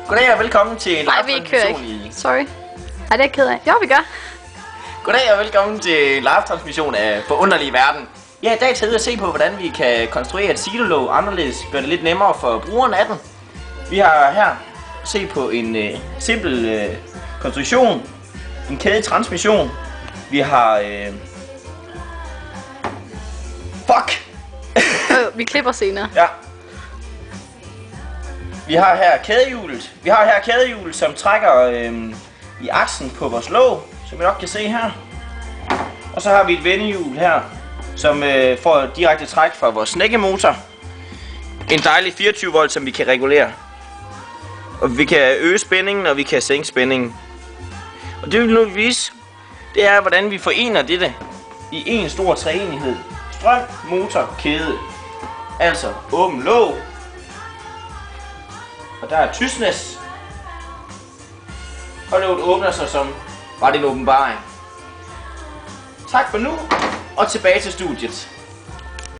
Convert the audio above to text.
Goddag og velkommen til en Nej, vi kører ikke. Sorry. Er det ked af? Jo, vi gør. Goddag og velkommen til en live-transmission af Forunderlige Verden. Ja, i dag tager vi at se på, hvordan vi kan konstruere et silolåg anderledes, gøre det lidt nemmere for brugeren af den. Vi har her set på en simpel konstruktion, en kædetransmission. Vi har... Fuck! Vi klipper senere. Ja. Vi har her kædehjulet. Som trækker i aksen på vores låg, som I nok kan se her. Og så har vi et vendehjul her, som får direkte træk fra vores snækkemotor. En dejlig 24 volt, som vi kan regulere. Og vi kan øge spændingen, og vi kan sænke spændingen. Og det vi nu vil vise, det er, hvordan vi forener dette i en stor treenighed. Strøm, motor, kæde. Altså åben låg. Og der er tystnæs. Og låget åbner sig som var det en åbenbaring. Tak for nu, og tilbage til studiet.